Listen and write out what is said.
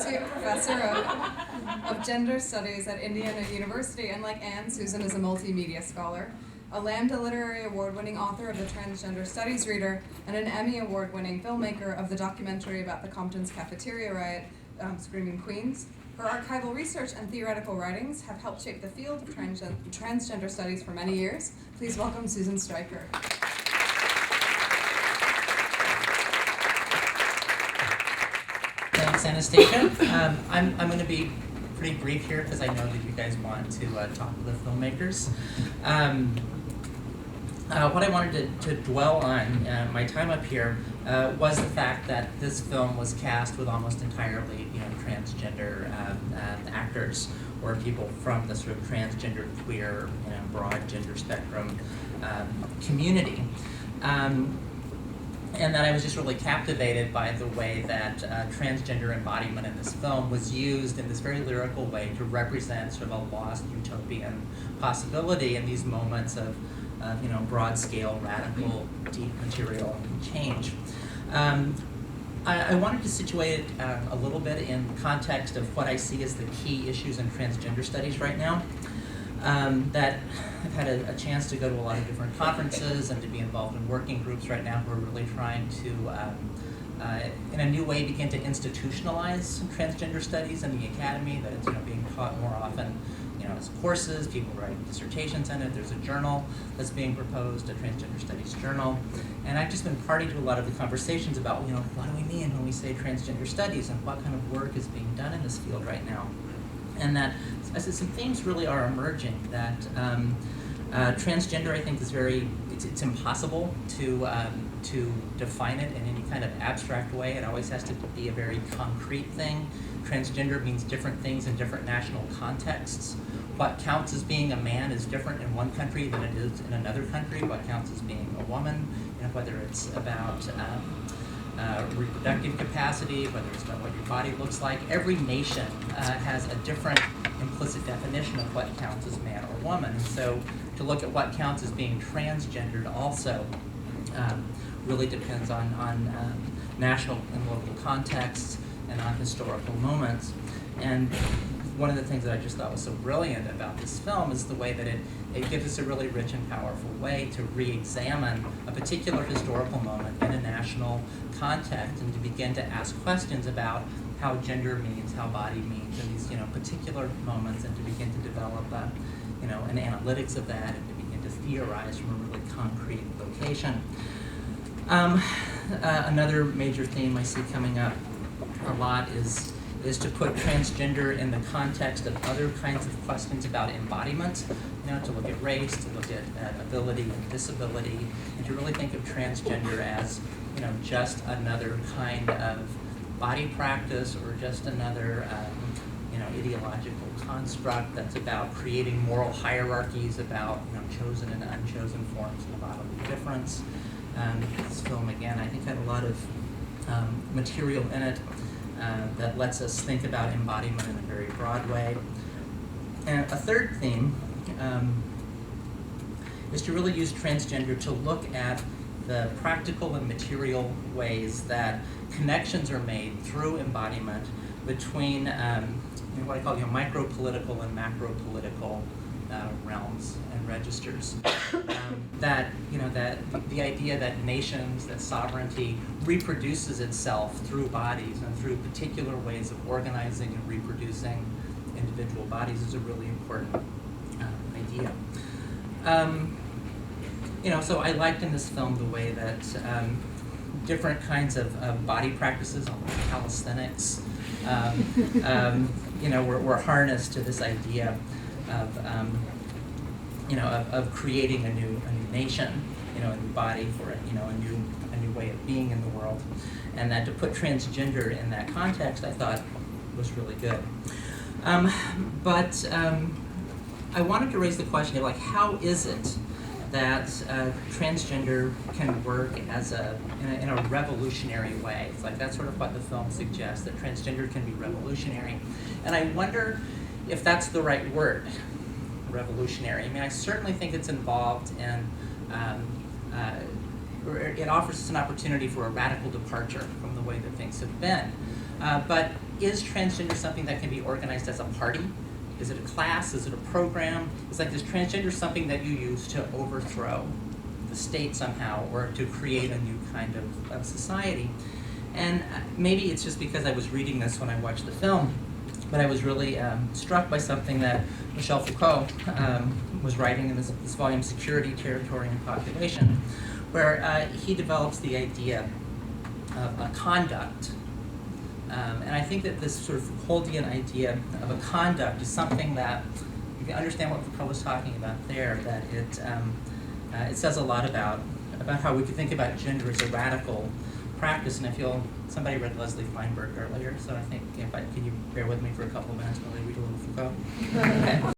Associate Professor of Gender Studies at Indiana University, and like Anne, Susan is a multimedia scholar, a Lambda Literary Award-winning author of the Transgender Studies Reader, and an Emmy Award-winning filmmaker of the documentary about the Compton's cafeteria riot, Screaming Queens. Her archival research and theoretical writings have helped shape the field of transgender studies for many years. Please welcome Susan Stryker. Thanks, Anastasia. I'm going to be pretty brief here because I know that you guys want to talk with the filmmakers. What I wanted to dwell on my time up here was the fact that this film was cast with almost entirely, transgender actors or people from the sort of transgender, queer, broad gender spectrum community. And that I was just really captivated by the way that transgender embodiment in this film was used in this very lyrical way to represent sort of a lost utopian possibility in these moments of broad-scale, radical, deep material change. I wanted to situate it a little bit in context of what I see as the key issues in transgender studies right now. That I've had a chance to go to a lot of different conferences and to be involved in working groups right now who are really trying to, in a new way, begin to institutionalize transgender studies in the academy, that it's being taught more often as courses, people write dissertations in it. There's a journal that's being proposed, a transgender studies journal. And I've just been party to a lot of the conversations about, what do we mean when we say transgender studies and what kind of work is being done in this field right now. And that some themes really are emerging, that transgender, I think, is it's impossible to define it in any kind of abstract way. It always has to be a very concrete thing. Transgender means different things in different national contexts. What counts as being a man is different in one country than it is in another country. What counts as being a woman, whether it's about reproductive capacity, whether it's about what your body looks like. Every nation has a different implicit definition of what counts as man or woman. And so to look at what counts as being transgendered also really depends on national and local contexts and on historical moments. And one of the things that I just thought was so brilliant about this film is the way that it gives us a really rich and powerful way to re-examine a particular historical moment in a national context and to begin to ask questions about how gender means, how body means in these particular moments, and to begin to develop an analytics of that and to begin to theorize from a really concrete location. Another major theme I see coming up a lot is to put transgender in the context of other kinds of questions about embodiment, to look at race, to look at ability and disability, and to really think of transgender as, just another kind of body practice or just another, ideological construct that's about creating moral hierarchies about, chosen and unchosen forms of bodily difference. This film, again, I think had a lot of material in it that lets us think about embodiment in a very broad way. And a third theme is to really use transgender to look at the practical and material ways that connections are made through embodiment between what I call micro-political and macro-political realms and registers. That the idea that nations, that sovereignty reproduces itself through bodies and through particular ways of organizing and reproducing individual bodies is a really important idea. So I liked in this film the way that different kinds of body practices, calisthenics, were harnessed to this idea of creating a new nation, a new body for a new way of being in the world, and that to put transgender in that context, I thought was really good. But I wanted to raise the question of how is it that transgender can work as in a revolutionary way? It's that's sort of what the film suggests, that transgender can be revolutionary, and I wonder if that's the right word. Revolutionary. I mean, I certainly think it's involved in, it offers us an opportunity for a radical departure from the way that things have been. But is transgender something that can be organized as a party? Is it a class? Is it a program? It's like, is transgender something that you use to overthrow the state somehow, or to create a new kind of society? And maybe it's just because I was reading this when I watched the film, but I was really struck by something that Michel Foucault was writing in this volume, Security, Territory, and Population, where he develops the idea of a conduct. And I think that this sort of Foucauldian idea of a conduct is something that, if you understand what Foucault was talking about there, that it says a lot about how we could think about gender as a radical practice. And I feel somebody read Leslie Feinberg earlier, so I think, can you bear with me for a couple of minutes while I read a little Foucault? Okay.